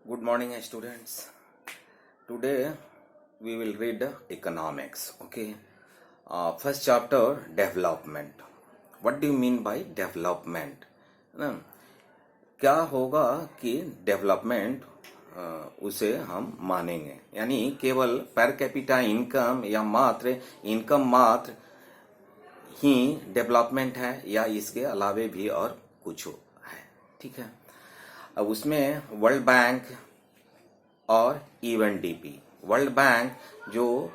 Good morning, students. Today we will read economics. Okay. First chapter, development. What do you mean by development? ना क्या होगा कि development उसे हम मानेंगे, यानी केवल पर कैपिटा इनकम या मात्र इनकम मात्र ही डेवलपमेंट है या इसके अलावे भी और कुछ है. ठीक है. अब उसमें वर्ल्ड बैंक और यूएनडीपी. वर्ल्ड बैंक जो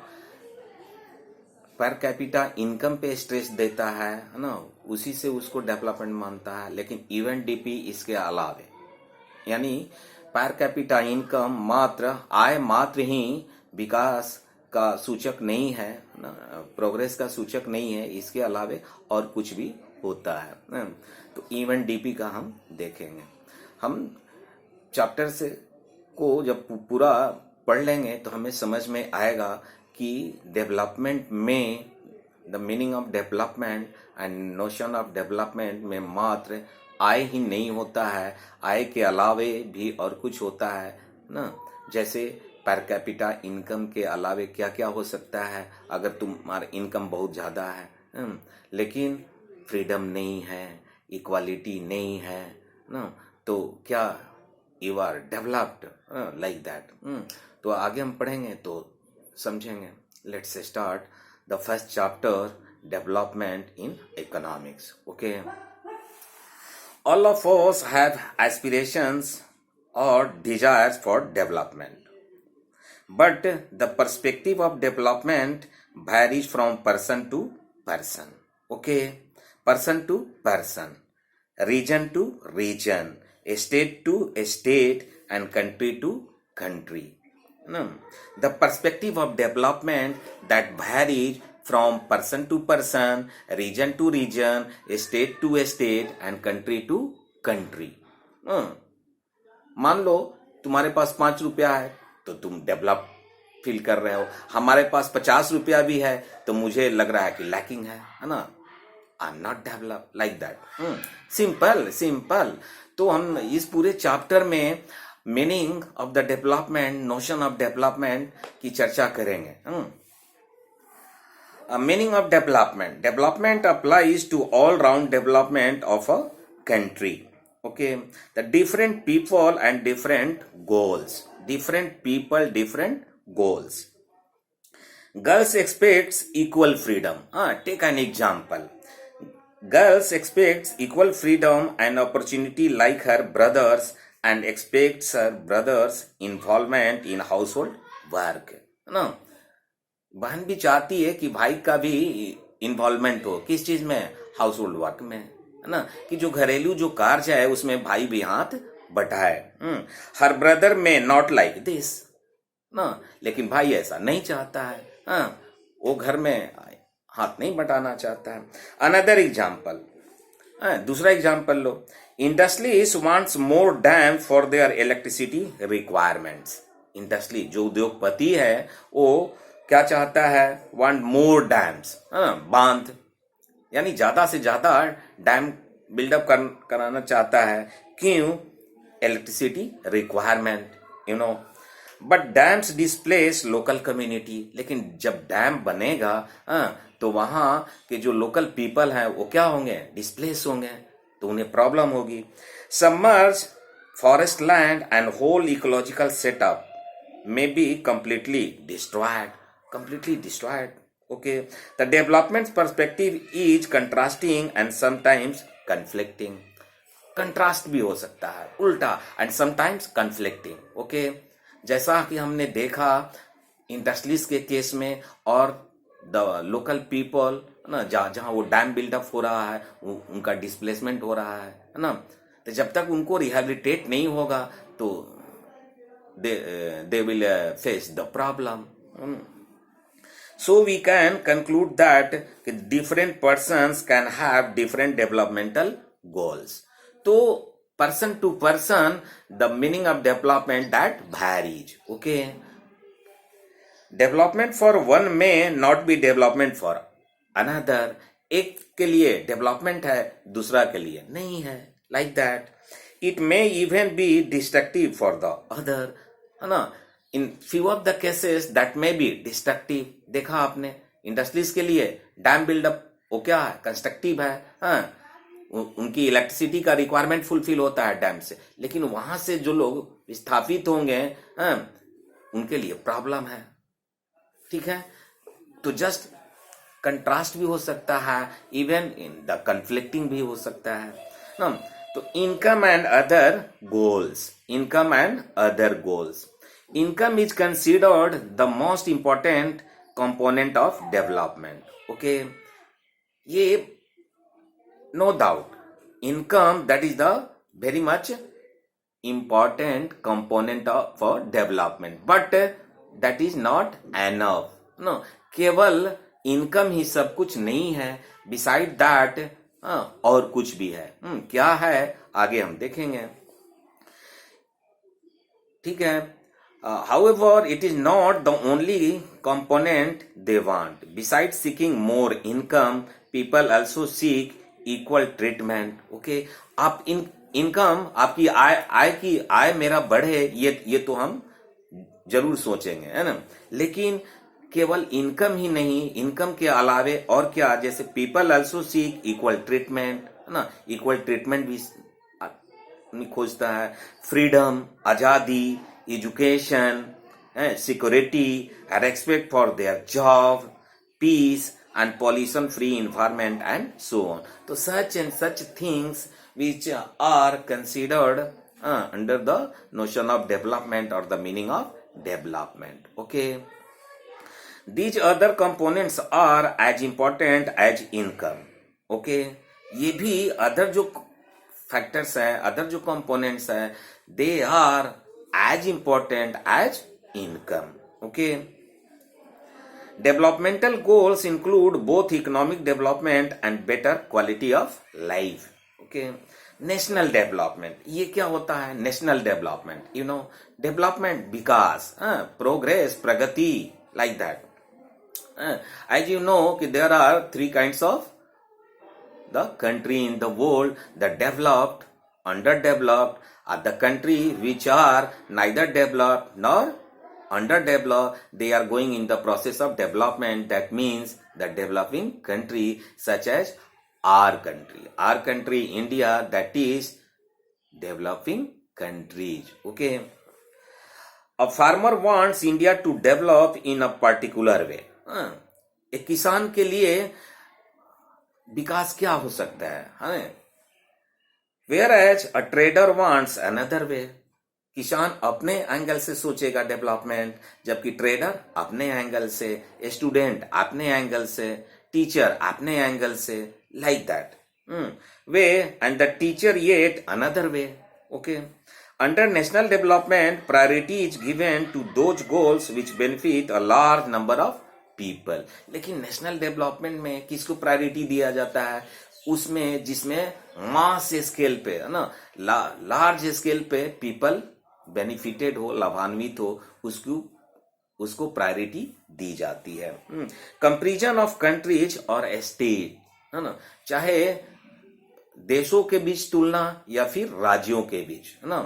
पर कैपिटा इनकम पे स्ट्रेस देता है ना, उसी से उसको डेवलपमेंट मानता है. लेकिन यूएनडीपी इसके अलावे, यानी पर कैपिटा इनकम मात्र आय मात्र ही विकास का सूचक नहीं है ना, प्रोग्रेस का सूचक नहीं है, इसके अलावे और कुछ भी होता है ना. तो यूएनडीपी का हम देखेंगे. हम चैप्टर से को जब पूरा पढ़ लेंगे तो हमें समझ में आएगा कि डेवलपमेंट में the meaning of development and notion of development में मात्र आय ही नहीं होता है, आय के अलावे भी और कुछ होता है ना. जैसे पर कैपिटा इनकम के अलावे क्या क्या हो सकता है. अगर तुम्हारा इनकम बहुत ज़्यादा है लेकिन फ्रीडम नहीं है, इक्वालिटी नहीं है ना, तो क्या you are developed like that. तो आगे हम पढ़ेंगे तो समझेंगे. Let's start the first chapter, development in economics. Okay. All of us have aspirations or desires for development, but the perspective of development varies from person to person. Okay, person to person, region to region, state to state, and country to country. No, the perspective of development that varies from person to person, region to region, state to state, and country to country. मान लो तुम्हारे पास 5 रुपया है तो तुम develop feel कर रहे हो. हमारे पास 50 रुपया भी है तो मुझे लग रहा है कि लैकिंग है ना. I am not develop like that. Simple simple. तो हम इस पूरे चैप्टर में meaning of the development, notion of development की चर्चा करेंगे. Meaning of development. Development applies to all round development of a country. Okay. The different people and different goals. Different people, different goals. Girls expects equal freedom. Take an example. Girls expects equal freedom and opportunity like her brothers and expects her brothers involvement in household work. No. बहन भी चाहती है कि भाई का भी involvement हो. किस चीज में? हाउस होल्ड वर्क में, है ना. कि जो घरेलू जो कार्य है उसमें भाई भी हाथ बटाए. हर ब्रदर में नॉट लाइक दिस ना, लेकिन भाई ऐसा नहीं चाहता है. वो घर में हाथ नहीं बटाना चाहता है. अनदर एग्जाम्पल, दूसरा example low. Industries wants more dam for their electricity requirements. Industry जो उद्योगपति है वो क्या चाहता है? वांट मोर डैम्स, बांध, यानी ज्यादा से ज्यादा डैम बिल्डअप कराना चाहता है. क्यों? Electricity requirement, you know. But dams displace local community. लेकिन जब डैम बनेगा तो वहां के जो लोकल पीपल हैं वो क्या होंगे? डिस्प्लेस होंगे, तो उन्हें प्रॉब्लम होगी. Submerge forest land and whole ecological setup may be completely destroyed. Okay. The development perspective is contrasting and sometimes conflicting. Contrast भी हो सकता है, उल्टा, and sometimes conflicting. Okay. जैसा कि हमने देखा इंडस्ट्रीज के केस में और द लोकल पीपल ना, जहां वो डैम बिल्डअप हो रहा है उनका डिस्प्लेसमेंट हो रहा है ना. तो जब तक उनको रिहेबिलिटेट नहीं होगा तो they will face the problem. So we can conclude that different persons can have different developmental goals. So person to person, the meaning of development that varies. Okay. Development for one may not be development for another. एक के लिए development है, दूसरा के लिए नहीं है. Like that. it may even be destructive for the other, है ना. In few of the cases that may be destructive. देखा आपने इंडस्ट्रीज के लिए डैम बिल्डअप वो क्या है, कंस्ट्रक्टिव है. हाँ, उनकी इलेक्ट्रिसिटी का रिक्वायरमेंट फुलफिल होता है डैम से, लेकिन वहां से जो लोग विस्थापित होंगे, हाँ, उनके लिए प्रॉब्लम है. ठीक है, तो जस्ट कंट्रास्ट भी हो सकता है, इवन इन द कन्फ्लिक्टिंग भी हो सकता है ना. तो income and other goals, income and other goals. Income is considered the most important component of development. Okay, ये no doubt income that is the very much important component of for development, but that is not enough. No, केवल income ही सब कुछ नहीं है, beside that और कुछ भी है. क्या है आगे हम देखेंगे. ठीक है. However, it is not the only component they want. Besides seeking more income, people also seek equal treatment. Okay, आप इनकम आपकी आय मेरा बढ़े, ये तो हम जरूर सोचेंगे, है ना. लेकिन केवल इनकम ही नहीं, इनकम के अलावे और क्या, जैसे people also seek equal treatment, है ना. इक्वल ट्रीटमेंट भी खोजता है. फ्रीडम, आजादी, education, security, respect for their job, peace and pollution free environment and so on. So such and such things which are considered under the notion of development or the meaning of development. Okay, these other components are as important as income. Okay, ये भी other जो factors हैं, other जो components हैं, they are as important as income. Okay, developmental goals include both economic development and better quality of life. Okay, national development, ये क्या होता है national development? You know, development, Vikas, progress, Pragati, like that. As you know कि there are three kinds of the country in the world: the developed, underdeveloped, are the country which are neither developed nor underdeveloped. They are going in the process of development. That means the developing country, such as our country India, that is developing countries. Okay, a farmer wants India to develop in a particular way. एक किसान के लिए विकास क्या हो सकता है, whereas a trader wants another way. किसान अपने एंगल से सोचेगा डेवलपमेंट, जबकि ट्रेडर अपने एंगल से, स्टूडेंट अपने एंगल से, टीचर अपने एंगल से, like that way, and the teacher yet another way. Okay, under national development priority is given to those goals which benefit a large number of people. लेकिन national development में किसको priority दिया जाता है? उसमें जिसमें मास स्केल पे, है ना, लार्ज स्केल पे पीपल बेनिफिटेड हो, लाभान्वित हो, उसको प्रायोरिटी दी जाती है. कंपैरिजन ऑफ कंट्रीज और स्टेट, है ना, चाहे देशों के बीच तुलना या फिर राज्यों के बीच, है ना.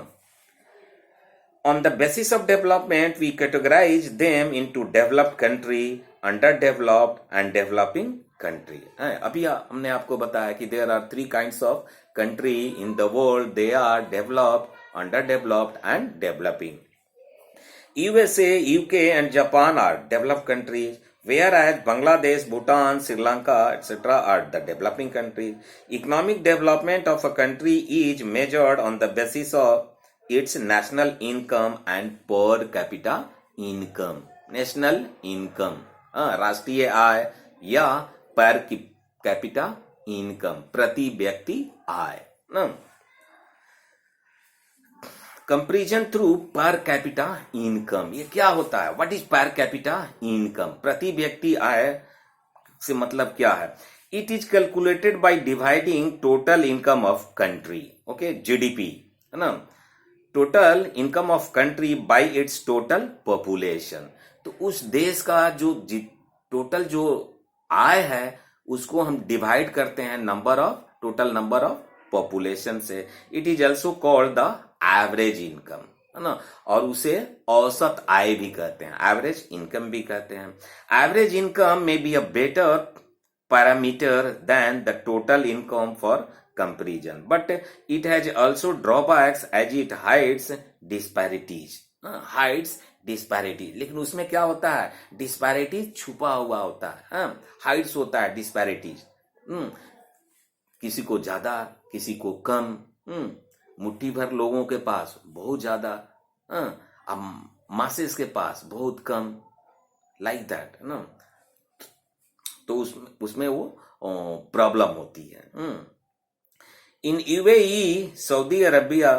On the basis of development we categorise them into developed country, underdeveloped and developing country. अभी हमने आपको बताया कि there are three kinds of country in the world. They are developed, underdeveloped and developing. USA, UK and Japan are developed countries, whereas Bangladesh, Bhutan, Sri Lanka, etc. are the developing countries. Economic development of a country is measured on the basis of its national income and per capita income. National income, राष्ट्रीय आय या per capita income, प्रति व्यक्ति आय ना. Comparison through पर capita income, ये क्या होता है? व्हाट इज पर कैपिटा इनकम? प्रति व्यक्ति आय से मतलब क्या है? It is calculated by dividing total income of country. Okay, GDP, है ना, total income of country bye it's total population. तो उस देश का जो टोटल जो आय है उसको हम डिवाइड करते हैं टोटल नंबर ऑफ पॉपुलेशन से, it is also called the average income, है ना, और उसे औसत आय भी कहते हैं, एवरेज इनकम भी कहते हैं। एवरेज इनकम में be a better parameter than the total income for comparison, but it has also drawbacks as it hides disparities, hides disparity, लेकिन उसमें क्या होता है, डिस्पैरिटीज छुपा हुआ होता है, हाइड्स होता है डिस्पैरिटीज, किसी को ज्यादा किसी को कम, मुट्ठी भर लोगों के पास बहुत ज्यादा, अब मासेस के पास बहुत कम, लाइक दैट ना, तो उसमें वो प्रॉब्लम होती है। In UAE Saudi Arabia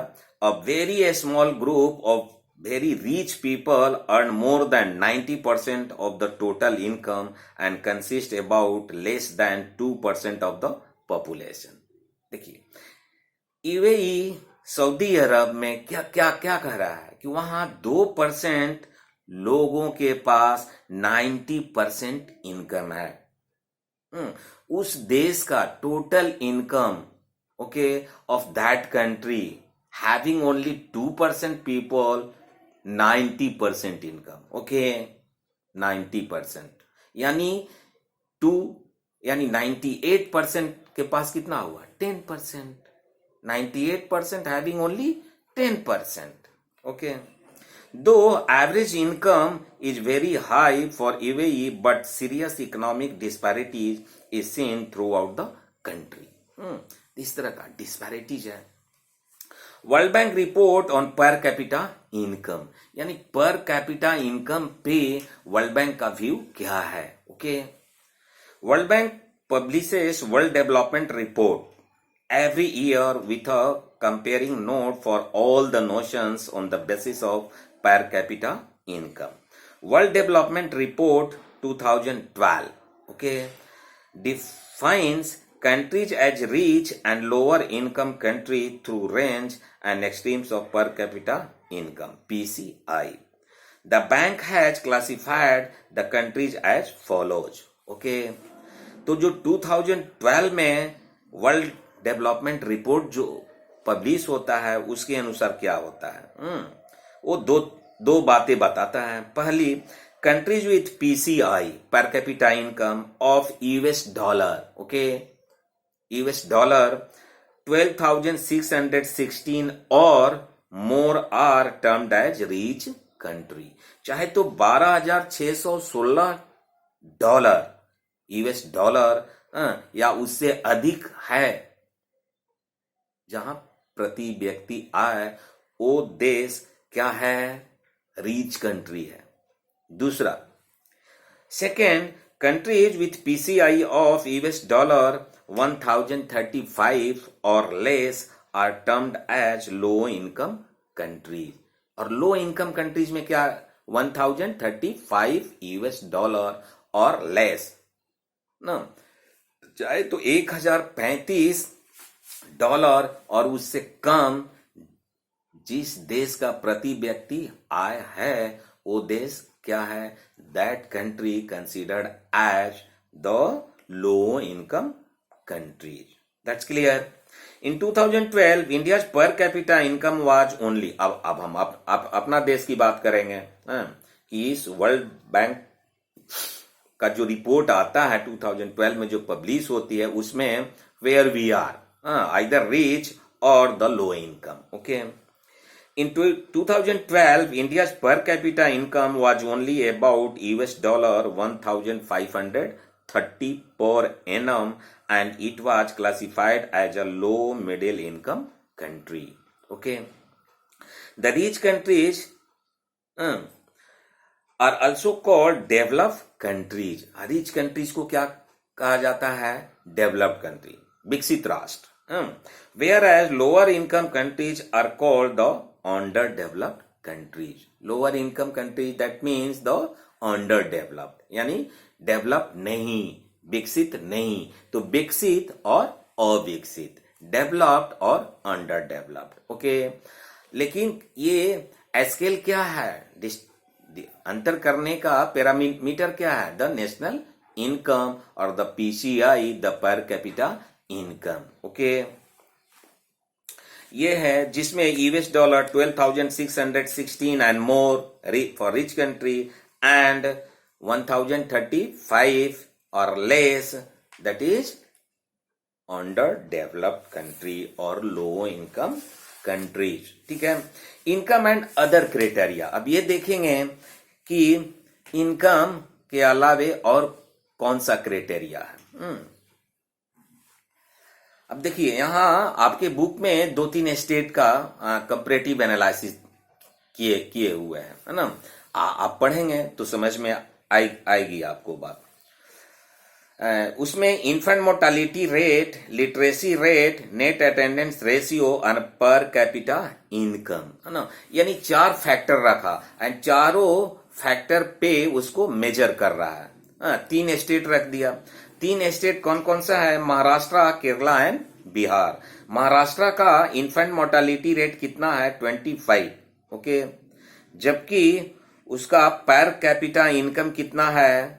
a very small group of very rich people earn more than 90% of the total income and consist about less than 2% of the population। देखिए UAE Saudi अरब में क्या क्या क्या कह रहा है कि वहां 2% लोगों के पास 90% इनकम है। उस देश का total income, okay, of that country having only 2% people 90% income, okay, 90%, यानी 98% के पास कितना हुआ, 10%, 98% having only 10%, okay। Though average income is very high for UAE, but serious economic disparities is seen throughout the country। इस तरह का disparities है। World bank report on पर capita income, यानी पर कैपिटा इनकम पे वर्ल्ड बैंक का view क्या है, okay. World bank publishes world development report every year with a comparing note for all the notions on the basis of पर capita income. World development report 2012, okay, defines countries as rich and lower income country through range and extremes of per capita income, PCI. The bank has classified the countries as follows, okay। तो जो 2012 में world development report जो publish होता है उसके अनुसार क्या होता है, वो दो बातें बताता है। पहली, countries with PCI per capita income of US dollar, okay, US dollar 12,616 और more are termed as rich country। चाहे तो 12,616 डॉलर US डॉलर या उससे अधिक है जहां प्रति व्यक्ति आय, वो देश क्या है, रिच कंट्री है। दूसरा, second, countries with PCI of US dollar 1035 or less are termed as low income countries। और लो इनकम कंट्रीज में क्या, 1035 US डॉलर और लेस ना, चाहे तो 1035 डॉलर और उससे कम जिस देश का प्रति व्यक्ति आय है वो देश क्या है, that country considered as the low income countries। That's clear। In 2012 India's per capita income was only, अब हम अपना देश की बात करेंगे, कि इस वर्ल्ड बैंक का जो रिपोर्ट आता है 2012 में जो पब्लिश होती है उसमें where we are either rich or the low income, okay। In 2012, India's per capita income was only about US dollar 1,530 per annum and it was classified as a low middle income country, okay। The rich countries are also called developed countries। rich countries को क्या कहा जाता है, developed country, विकसित राष्ट्र, whereas lower income countries are called the underdeveloped countries। lower income countries that means the underdeveloped, यानी develop नहीं, विकसित नहीं, तो विकसित और अविकसित, डेवलप्ड और अंडर डेवलप्ड, ओके। लेकिन ये स्केल क्या है, अंतर करने का पैरामीटर क्या है, द नेशनल इनकम और द पीसीआई, द पर कैपिटा इनकम, ओके। ये है जिसमें US dollar 12,616 and more for rich country and 1,035 और less that is under developed country और लो इनकम कंट्रीज। ठीक है, इनकम एंड अदर क्राइटेरिया। अब ये देखेंगे कि इनकम के अलावे और कौन सा क्राइटेरिया है। अब देखिए यहां आपके बुक में 2-3 स्टेट का कंपैरेटिव एनालिसिस किए हुए हैं, है ना। आप पढ़ेंगे तो समझ में आएगी आपको बात। उसमें infant mortality rate, literacy rate, net attendance ratio और पर कैपिटा इनकम, है ना। यानी 4 फैक्टर रखा एंड चारों फैक्टर पे उसको मेजर कर रहा है। 3 स्टेट रख दिया। 3 स्टेट कौन कौन सा है? महाराष्ट्र, केरला एंड बिहार। महाराष्ट्र का इन्फेंट मोर्टालिटी रेट कितना है? 25। ओके, जबकि उसका पर कैपिटा इनकम कितना है?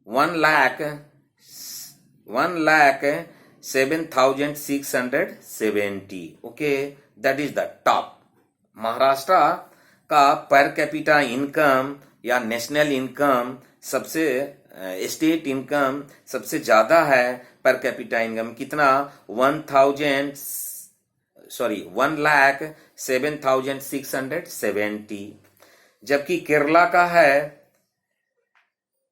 1,07,670। Okay, that is the top. Maharashtra का पर कैपिटा इनकम या नेशनल इनकम सबसे स्टेट इनकम सबसे ज्यादा है। पर कैपिटा इनकम कितना? 1,07,670। जबकि केरला का है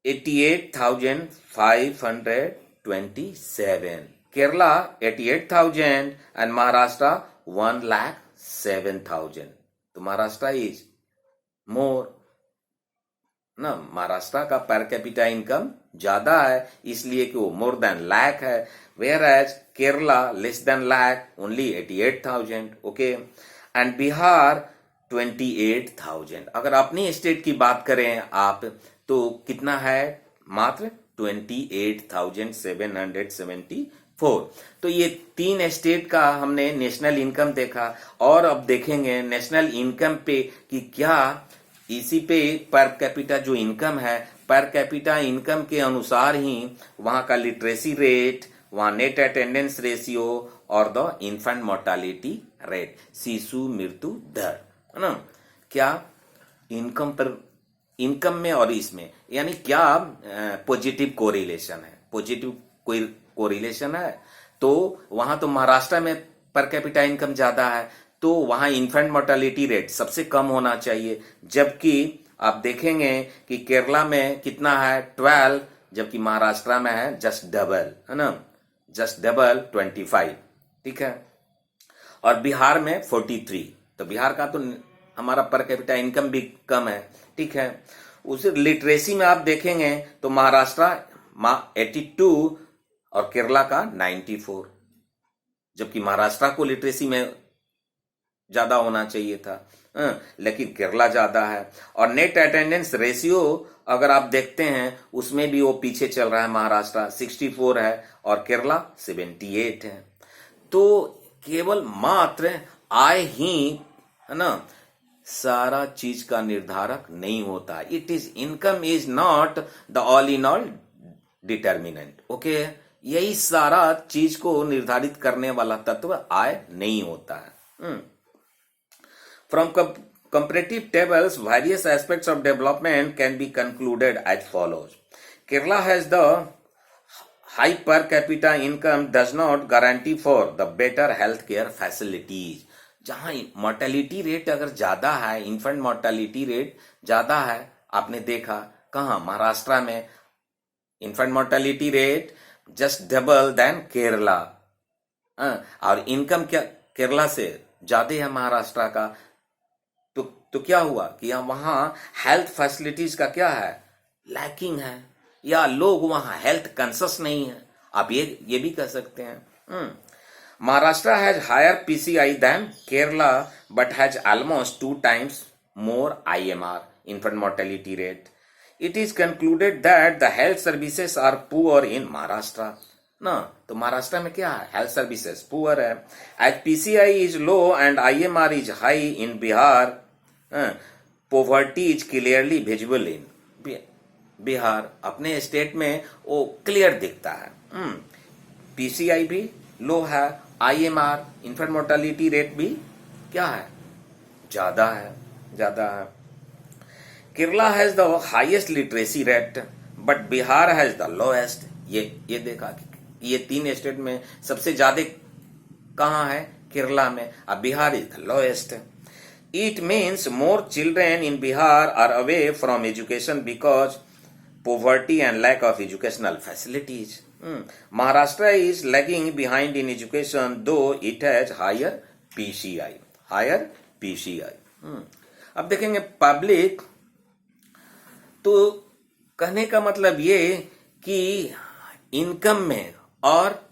88,527। केरला 88,000 एंड महाराष्ट्र 1,07,000। तो महाराष्ट्र इज मोर ना। महाराष्ट्र का पर कैपिटा इनकम ज्यादा है इसलिए कि वो मोर देन लाख है, whereas Kerala less than lakh, only 88,000। Okay, and Bihar 28,000। अगर अपनी स्टेट की बात करें आप तो कितना है? मात्र 28,774। तो ये 3 स्टेट का हमने नेशनल इनकम देखा और अब देखेंगे नेशनल इनकम पे कि क्या इसी पे पर कैपिटा जो इनकम है, पर कैपिटा इनकम के अनुसार ही वहां का लिटरेसी रेट, वहां नेट अटेंडेंस रेशियो और द इन्फेंट मोर्टालिटी रेट, शिशु मृत्यु दर, है ना। क्या इनकम पर इनकम में और इसमें यानी क्या पॉजिटिव कोरिलेशन है? पॉजिटिव कोई कोरिलेशन है तो वहां तो महाराष्ट्र में पर कैपिटा इनकम ज्यादा है तो वहां इन्फेंट मोर्टालिटी रेट सबसे कम होना चाहिए। जबकि आप देखेंगे कि केरला में कितना है? 12, जबकि महाराष्ट्र में है जस्ट डबल, है ना, जस्ट डबल 25। ठीक है, और बिहार में 43। तो बिहार का तो हमारा पर कैपिटा इनकम भी कम है। ठीक है, उस लिटरेसी में आप देखेंगे तो महाराष्ट्र 82 और केरला का 94, जबकि महाराष्ट्र को लिटरेसी में ज्यादा होना चाहिए था, लेकिन केरला ज्यादा है। और नेट अटेंडेंस रेशियो अगर आप देखते हैं उसमें भी वो पीछे चल रहा है। महाराष्ट्र 64 है और केरला 78 है। तो केवल मात्र आय ही, है ना, सारा चीज का निर्धारक नहीं होता। It is income is not the all in all determinant. Okay, यही सारा चीज को निर्धारित करने वाला तत्व आय नहीं होता है। From comparative tables, various aspects of development can be concluded as follows. Kerala has the high per capita income does not guarantee for the better healthcare facilities. जहां मोर्टेलिटी रेट अगर ज्यादा है, इन्फेंट मोर्टेलिटी रेट ज्यादा है, आपने देखा कहां? महाराष्ट्र में infant mortality rate just double than Kerala, और इनकम क्या केरला से ज्यादा है महाराष्ट्र का। तो क्या हुआ कि वहां हेल्थ फैसिलिटीज का क्या है? लैकिंग है, या लोग वहां हेल्थ कंसस नहीं है। आप ये भी कह सकते हैं। Maharashtra has higher PCI than Kerala but has almost 2 times more IMR, infant mortality rate. It is concluded that the health services are poor in Maharashtra. ना, तो महाराष्ट्र में क्या है? हेल्थ सर्विसेज पुअर है। As PCI is low and IMR is high in Bihar, poverty is clearly visible in Bihar. अपने state में वो clear दिखता है। पीसीआई भी लो है IMR इन्फेंट मोर्टालिटी रेट भी क्या है, ज्यादा है, ज्यादा है। Kerala has the highest literacy rate but Bihar has the lowest. ये देखा कि ये 3 स्टेट में सबसे ज्यादा कहाँ है, केरला में, अब Bihar is the lowest. It means more children in Bihar are away from education because poverty and lack of educational facilities. Maharashtra is lagging behind in education, though it has higher PCI. Higher PCI. अब देखेंगे public, तो कहने का मतलब ये कि income में और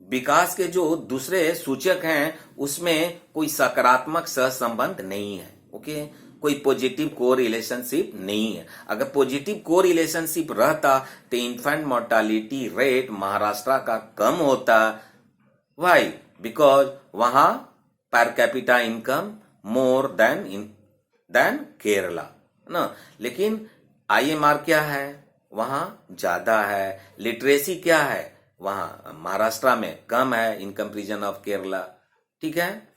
विकास के जो दूसरे सूचक हैं उसमें कोई सकारात्मक सहसंबंध नहीं है। ओके, कोई पॉजिटिव को रिलेशनशिप नहीं है। अगर पॉजिटिव को रिलेशनशिप रहता तो इन्फेंट मोर्टालिटी रेट महाराष्ट्र का कम होता। वाई? बिकॉज वहां पर capita income more than Kerala ना, लेकिन IMR क्या है, वहां ज्यादा है। लिटरेसी क्या है, वहां महाराष्ट्र में कम है इन कंपेरिजन ऑफ केरला। ठीक है,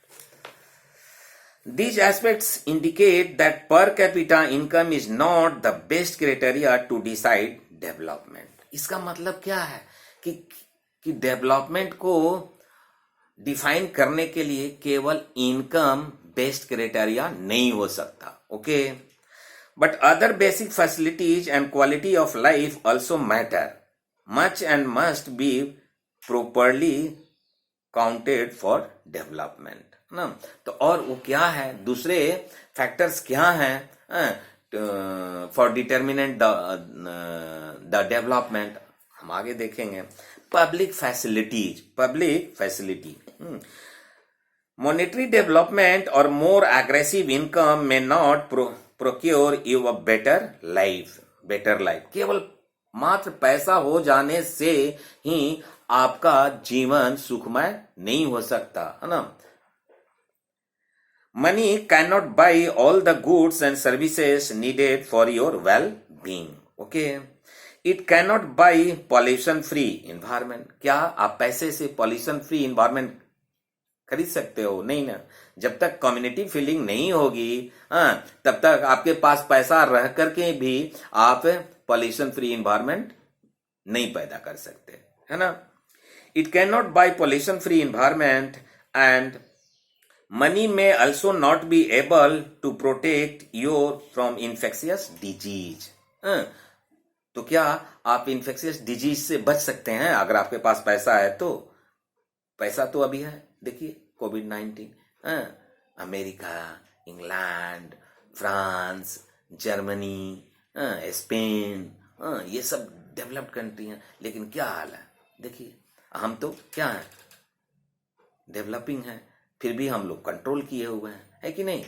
these aspects indicate that per capita income is not the best criteria to decide development. इसका मतलब क्या है कि डेवलपमेंट को डिफाइन करने के लिए केवल इनकम बेस्ट क्राइटेरिया नहीं हो सकता। Okay, but other basic facilities and quality of life also matter much and must be properly counted for development ना। तो और वो क्या है, दूसरे फैक्टर्स क्या हैं फॉर डिटर्मिनेंट द डेवलपमेंट, हम आगे देखेंगे। पब्लिक फैसिलिटी मॉनेटरी डेवलपमेंट और मोर एग्रेसिव इनकम में not procure you a better life. केवल मात्र पैसा हो जाने से ही आपका जीवन सुखमय नहीं हो सकता, है ना। Money cannot buy all the goods and services needed for your well-being. Okay? It cannot buy pollution-free environment. क्या आप पैसे से pollution-free environment खरीद सकते हो? नहीं ना। जब तक कम्युनिटी फीलिंग नहीं होगी, तब तक आपके पास पैसा रह करके भी आप pollution-free environment नहीं पैदा कर सकते, है ना। It cannot buy pollution-free environment and money may also not be able to protect you from infectious disease. तो क्या आप infectious disease से बच सकते हैं अगर आपके पास पैसा है तो? पैसा तो अभी है, देखिए COVID-19, America, England, France, Germany, Spain, ये सब डेवलप्ड कंट्री हैं, लेकिन क्या हाल है देखिए। हम तो क्या है, डेवलपिंग है, फिर भी हम लोग कंट्रोल किए हुए हैं, है कि नहीं।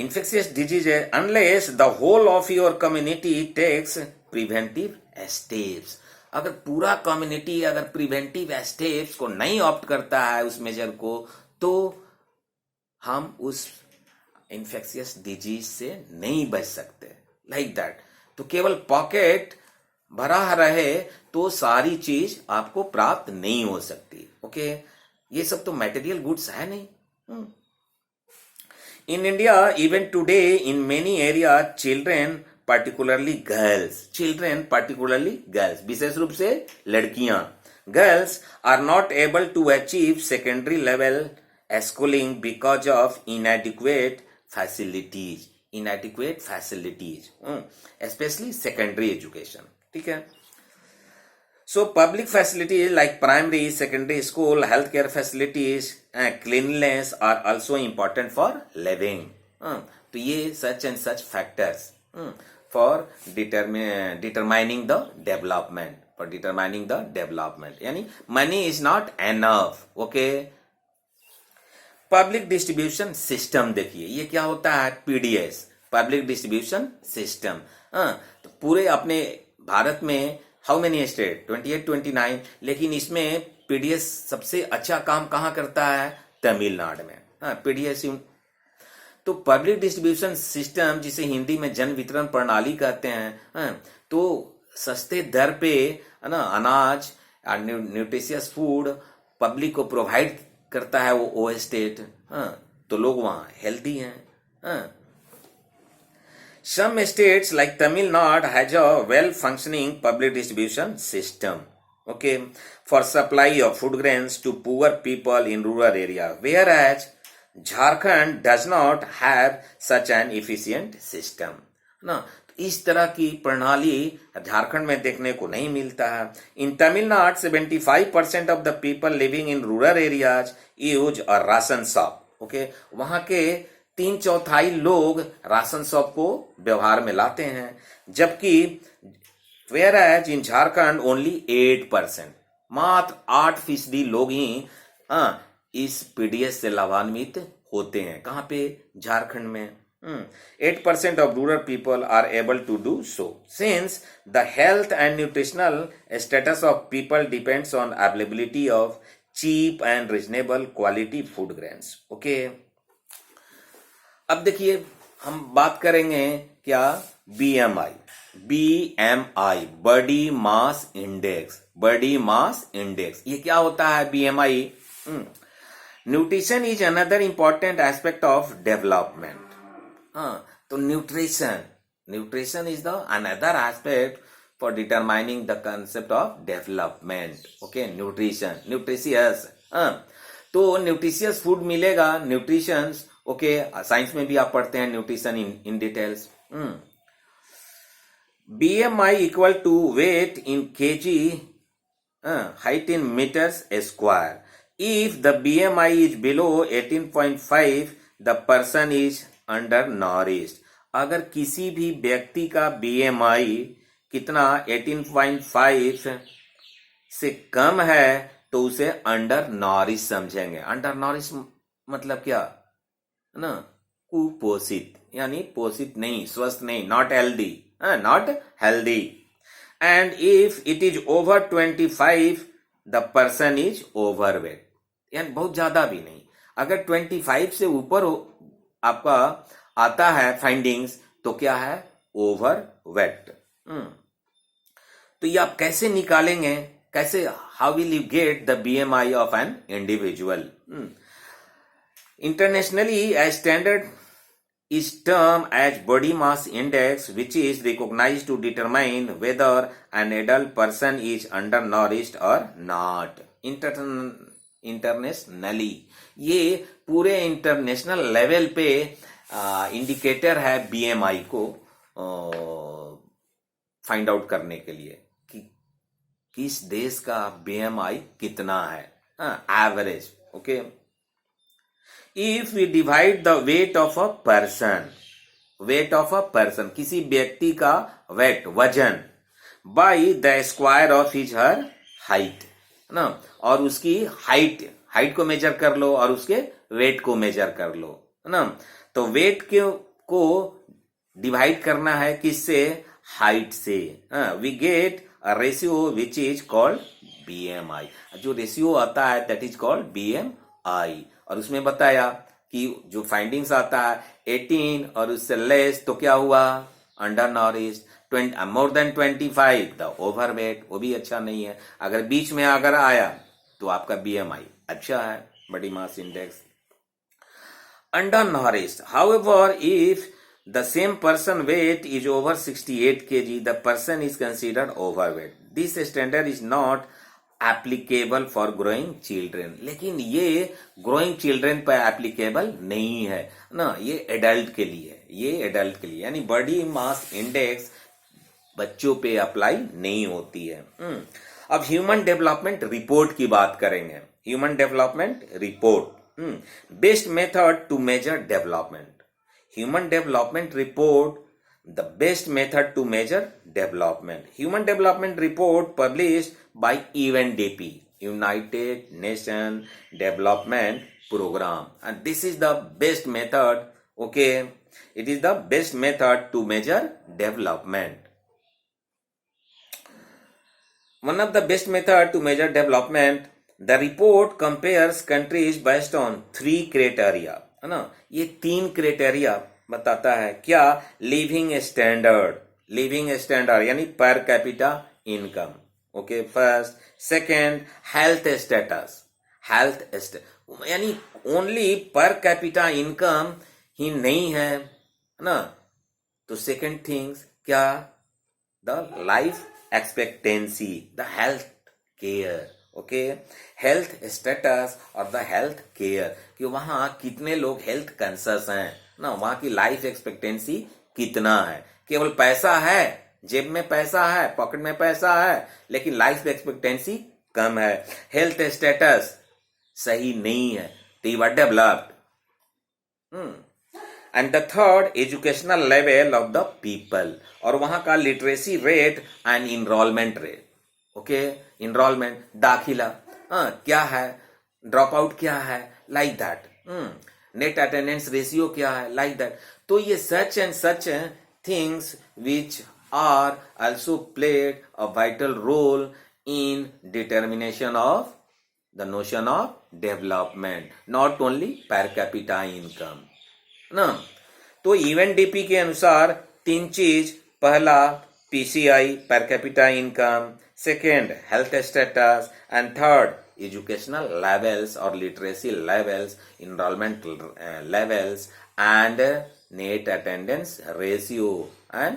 इन्फेक्शियस डिजीज है unless the whole of your community takes preventive steps. अगर पूरा कम्युनिटी अगर प्रिवेंटिव स्टेप्स को नहीं ऑप्ट करता है, उस मेजर को, तो हम उस इन्फेक्शियस डिजीज से नहीं बच सकते। Like that. तो केवल पॉकेट भरा रहे तो सारी चीज आपको प्राप्त नहीं हो सकती। ओके, ये सब तो मटेरियल गुड्स है नहीं। In India even today in many area children particularly girls, विशेष रूप से लड़कियां, girls are not able to achieve secondary level schooling because of inadequate facilities, specially secondary education. ठीक है। So public facilities like primary, secondary school, healthcare facilities and cleanliness are also important for living. तो ये such and such factors for determining the development. यानी money is not enough. Okay. Public distribution system देखिए, ये क्या होता है, PDS, public distribution system. तो पूरे अपने भारत में हाउ मेनी स्टेट, 28, 29, लेकिन इसमें PDS सबसे अच्छा काम कहाँ करता है, तमिलनाडु में। PDS तो पब्लिक डिस्ट्रीब्यूशन सिस्टम, जिसे हिंदी में जन वितरण प्रणाली कहते हैं, तो सस्ते दर पे, है ना, अनाज, न्यूट्रिशियस फूड पब्लिक को प्रोवाइड करता है वो स्टेट, तो लोग वहां हेल्दी हैं। Some states like Tamil Nadu has a well-functioning public distribution system, okay, for supply of food grains to poor people in rural area, whereas Jharkhand does not have such an efficient system. ना इस तरह की प्रणाली झारखंड में देखने को नहीं मिलता है। In Tamil Nadu 75% of the people living in rural areas use a ration shop, okay, वहां के 3/4 लोग राशन शॉप को व्यवहार में लाते हैं, जबकि whereas in Jharkhand only 8%, मात्र 8% लोग ही इस पीडीएस से लाभान्वित होते हैं। कहाँ पे? झारखंड में। 8% of rural people are able to do so, since the health and nutritional status of people depends on availability of cheap and reasonable quality food grains. Okay. अब देखिए हम बात करेंगे क्या? BMI, body mass index, body mass index, ये क्या होता है BMI? Nutrition is another important aspect of development. तो nutrition is the another aspect for determining the concept of development, okay, nutritious, तो न्यूट्रिशियस फूड मिलेगा, न्यूट्रिशन, ओके, साइंस में भी आप पढ़ते हैं nutrition in details. BMI equal to weight in kg, height in metres square. If the BMI is below 18.5, the person is undernourished. अगर किसी भी व्यक्ति का BMI कितना 18.5 से कम है तो उसे अंडर नॉरिश समझेंगे। अंडर नॉरिश मतलब क्या ना? कुपोषित, यानी पोषित नहीं, स्वस्थ नहीं, not healthy, not healthy. And if it is over 25, the person is overweight, यानी बहुत ज्यादा भी नहीं। अगर 25 से ऊपर आपका आता है फाइंडिंग्स तो क्या है? ओवरवेट। तो ये आप कैसे निकालेंगे? कैसे? How will you get the BMI of an individual? Internationally as standard is termed as body mass index, which is recognized to determine whether an adult person is undernourished or not. Internationally ये पूरे international level पे indicator है BMI को find out करने के लिए कि किस देश का BMI कितना है, average, okay. If we divide the weight of a person, किसी व्यक्ति का वेट, वजन, by the square of his her height, ना, और उसकी हाइट को मेजर कर लो और उसके वेट को मेजर कर लो, ना, तो वेट को डिवाइड करना है किससे? हाइट से। We get a ratio which is called BMI। जो रेशियो आता है दैट इज कॉल्ड BMI। और उसमें बताया कि जो फाइंडिंग्स आता है 18 और उससे लेस तो क्या हुआ? Undernourished. More than 25 the overweight, वो भी अच्छा नहीं है। अगर बीच में अगर आया तो आपका BMI अच्छा है, body mass index. Undernourished, however, if the same person weight is over 68 kg, the person is considered overweight. This standard is not applicable for growing children. लेकिन ये ग्रोइंग चिल्ड्रेन पर एप्लीकेबल नहीं है ना, ये adult के लिए है, ये एडल्ट के लिए, यानी बॉडी मास इंडेक्स बच्चों पे अप्लाई नहीं होती है। अब ह्यूमन डेवलपमेंट रिपोर्ट की बात करेंगे। Human development report, best method to measure development. Human development report, the best method to measure development. Human Development Report published by UNDP, United Nations Development Program, and this is the best method, okay, it is the best method to measure development. One of the best method to measure development, the report compares countries based on 3 criteria, है ना। ये 3 criteria बताता है क्या? Living standard यानी पर capita income, okay, first. Second, health status, health, यानी only पर कैपिटा इनकम ही नहीं है ना। तो सेकंड थिंग्स क्या, the life expectancy, the health care, okay, health status और द हेल्थ केयर, कि वहां कितने लोग हेल्थ कंसर्स हैं ना, वहां की लाइफ एक्सपेक्टेंसी कितना है। केवल पैसा है, जेब में पैसा है, पॉकेट में पैसा है, लेकिन लाइफ एक्सपेक्टेंसी कम है, हेल्थ स्टेटस सही नहीं है, तो you are developed. And the third, educational level of the people, और वहां का literacy rate and enrolment rate, okay, enrolment दाखिला क्या है, ड्रॉप आउट क्या है, like that, net attendance ratio क्या है, लाइक दैट। तो ये such and such things which are also played a vital role in determination of the notion of development, not only per capita income ना। तो UNDP के अनुसार तीन चीज, पहला PCI per capita income, second health status, and third educational levels और literacy levels, enrolment levels, and net attendance ratio and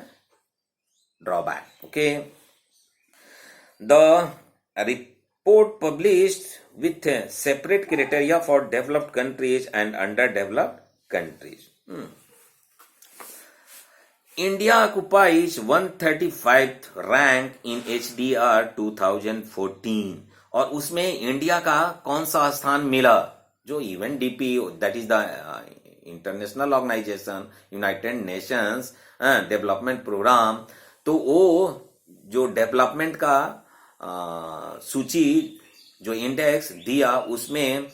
drawback. Okay, the report published with separate criteria for developed countries and underdeveloped countries. India occupies 135th rank in HDR 2014, और उसमें India का कौन सा स्थान मिला, जो UNDP, that is the international organisation, United Nations development programme, तो वो जो डेवलपमेंट का सूची, जो इंडेक्स दिया, उसमें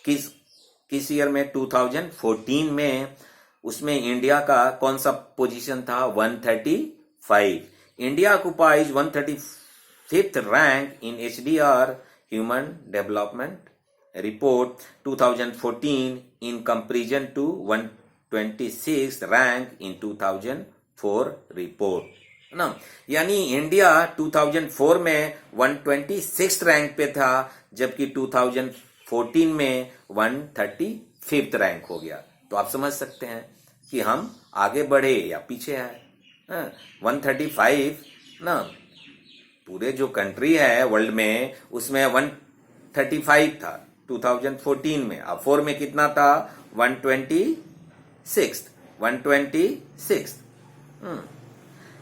किस ईयर में, 2014 में, उसमें इंडिया का कौन सा पोजीशन था, 135। India occupies 135th rank in HDR human development report 2014 in comparison to 126th rank in 2004 report ना। यानी इंडिया 2004 में 126th रैंक पे था, जबकि 2014 में 135th रैंक हो गया। तो आप समझ सकते हैं कि हम आगे बढ़े या पीछे आए। 135 ना, पूरे जो कंट्री है वर्ल्ड में, उसमें 135 था 2014 में, अब 4 में कितना था, 126।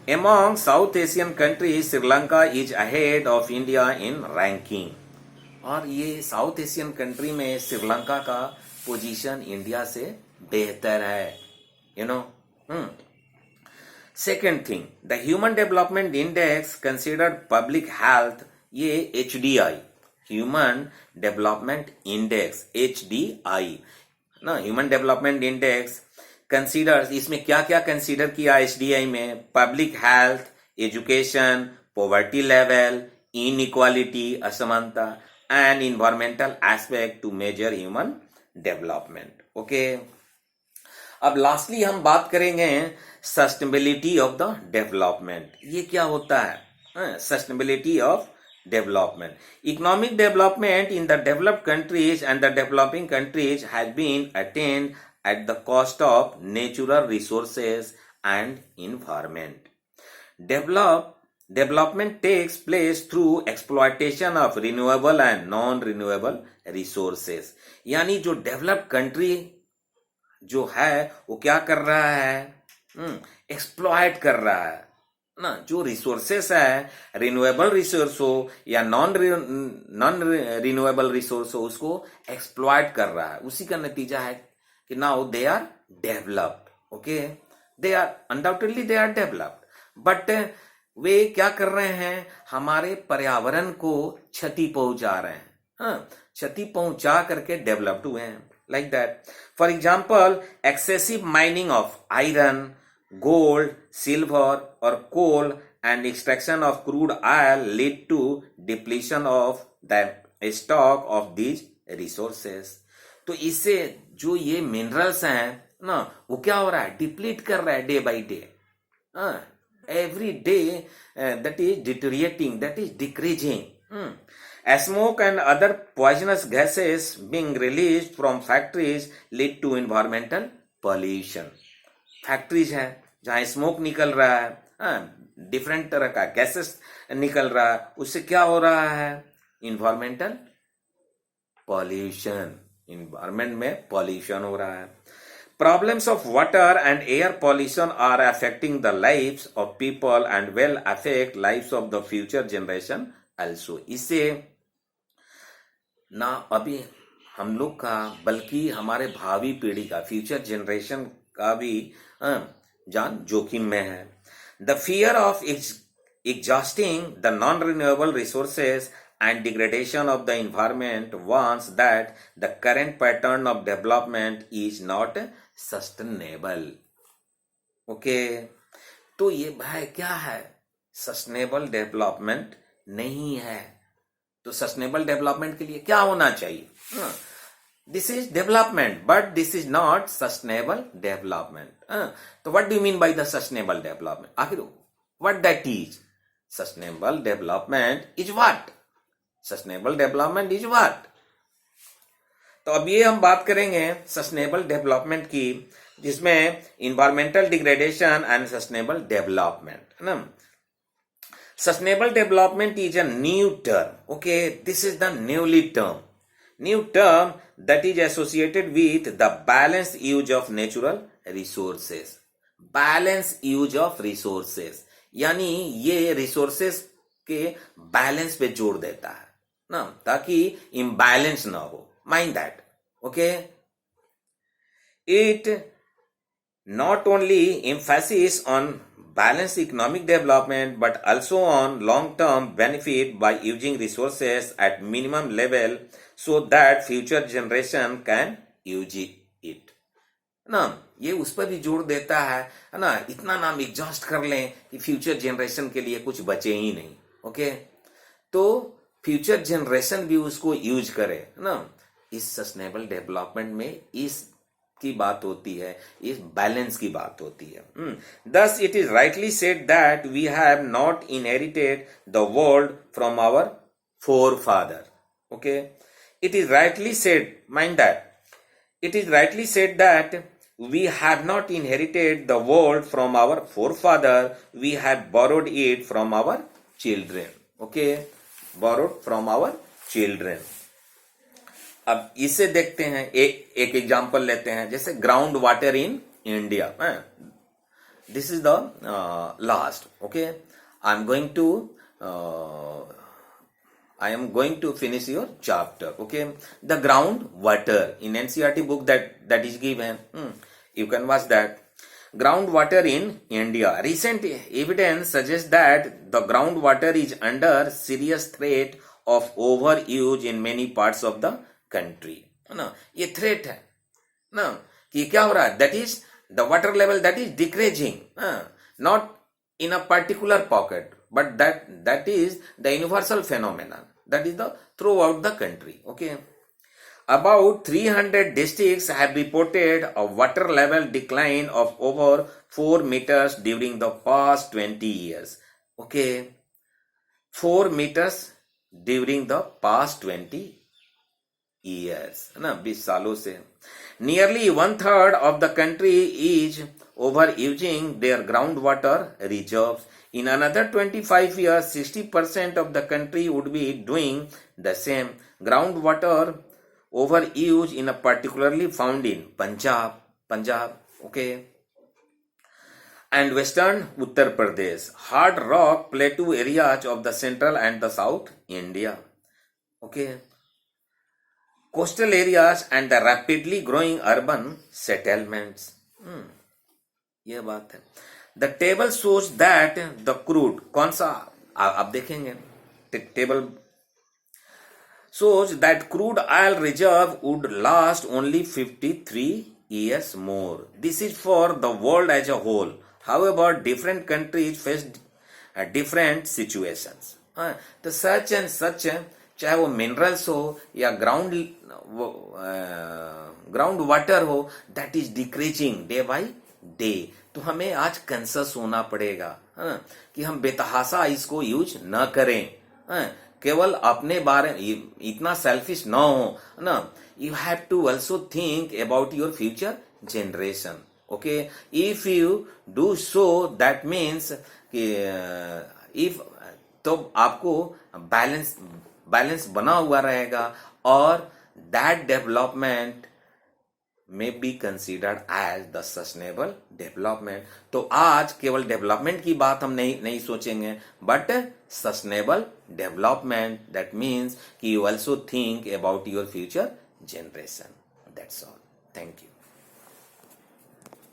Among South Asian countries, Sri Lanka is ahead of India in ranking. और ये साउथ एशियन कंट्री में श्रीलंका का पोजीशन इंडिया से बेहतर है, you know. Second thing, the human development index considered public health, ये HDI, human development index, HDI ना, human development index consider, इसमें क्या क्या कंसीडर किया एचडीआई में, public health, education, poverty level, inequality, असमानता, and environmental aspect to measure human development. Okay, अब lastly हम बात करेंगे सस्टेनेबिलिटी ऑफ द डेवलपमेंट। ये क्या होता है sustainability of development? Economic development in the developed countries and the developing countries has been attained at the cost of natural resources and environment. Development takes place through exploitation of renewable and non-renewable resources. यानी जो developed country जो है वो क्या कर रहा है, exploit कर रहा है ना, जो रिसोर्सेस है, रिन्यूएबल रिसोर्स हो या नॉन रिन्यूएबल रिसोर्स हो, उसको एक्सप्लॉइट कर रहा है। उसी का नतीजा है कि now they are developed. Okay, they are undoubtedly they are developed, but वे क्या कर रहे हैं, हमारे पर्यावरण को क्षति पहुंचा रहे हैं, क्षति पहुंचा करके डेवलप्ड हुए हैं, like that. For example, excessive mining of iron, gold, silver or coal and extraction of crude oil lead to depletion of the stock of these resources. तो इससे जो ये मिनरल्स हैं ना, वो क्या हो रहा है, डिप्लीट कर रहा है day by day, every day that is deteriorating, that is decreasing. Smoke and other poisonous gases being released from factories lead to environmental pollution. Factories है जहां स्मोक निकल रहा है, डिफरेंट तरह का गैसेस निकल रहा है, उससे क्या हो रहा है? इन्वायरमेंटल पॉल्यूशन, इन्वायरमेंट में पॉल्यूशन हो रहा है. Problems of water and air pollution are affecting the lives of people and will affect lives of the future generation also. इससे ना अभी हम लोग का बल्कि हमारे भावी पीढ़ी का, फ्यूचर जनरेशन का भी जान जोखिम में है. The fear of exhausting the non-renewable resources and degradation of the environment warns that the current pattern of development is not sustainable. Okay, तो ये भाई क्या है? सस्टेनेबल डेवलपमेंट नहीं है. तो सस्टेनेबल डेवलपमेंट के लिए क्या होना चाहिए? This is development, but this is not sustainable development. So what do you mean by the sustainable development? आखिर what that is? Sustainable development is what? Sustainable development is what? तो अब ये हम बात करेंगे सस्टेनेबल डेवलपमेंट की, जिसमें environmental degradation and sustainable development है ना. Sustainable development is a new term. Okay, this is the new term that is associated with the balanced use of natural resources. Balanced use of resources यानी ये resources के balance पे जोर देता है ना, ताकि इम्बैलेंस ना हो. Mind that. Okay, it not only emphasis on balanced economic development but also on long-term benefit by using resources at minimum level so that future generation can use it. ना ये उस पर भी जोर देता है ना, इतना नाम एग्जॉस्ट कर लें कि फ्यूचर जनरेशन के लिए कुछ बचे ही नहीं. ओके, तो फ्यूचर जनरेशन भी उसको यूज करे ना. इस सस्टेनेबल डेवलपमेंट में इस की बात होती है, इस बैलेंस की बात होती है. Thus it is rightly said that we have not inherited the world from our forefather. Okay, it is rightly said, mind that, it is rightly said that we have not inherited the world from our forefather, we have borrowed it from our children. Okay, borrowed from our children. अब इसे देखते हैं, एक example लेते हैं, जैसे ground water in India. This is the last. Okay, I am going to finish your chapter. Okay, the ground water in NCERT book that is given, you can watch that. Ground water in India. Recent evidence suggest that the ground water is under serious threat of over use in many parts of the country. है ना, ये threat है ना कि क्या हो रहा है? That is the water level that is decreasing, not in a particular pocket, but that is the universal phenomena that is the through out the country. Okay, about 300 districts have reported a water level decline of over 4 meters during the past 20 years. Okay, 4 meters during the past 20 years, ना 20 सालों से. Nearly 1/3 of the country is overusing their groundwater reserves. In another 25 years, 60% of the country would be doing the same. Groundwater overuse in a particularly found in Punjab, okay, and western Uttar Pradesh, hard rock plateau areas of the central and the south India. Okay, coastal areas and the rapidly growing urban settlements. ये बात है. The table shows that the crude, कौन सा आप देखेंगे, table shows that crude oil reserve would last only 53 years more. This is for the world as a whole. However, different countries face different situations. तो such and such, चाहे वो minerals हो या ground water हो, that is decreasing day by day. तो हमें आज कंसस होना पड़ेगा कि हम बेतहासा इसको यूज न करें. केवल अपने बारे इतना सेल्फिश ना हो ना, you have to also think about your future generation. Okay, if you do so, that means कि if तो आपको बैलेंस बैलेंस बना हुआ रहेगा, और दैट डेवलपमेंट में be considered as the sustainable development. तो आज केवल डेवलपमेंट की बात हम नहीं सोचेंगे, but sustainable development. That means कि you also think about your future generation. That's all. Thank you.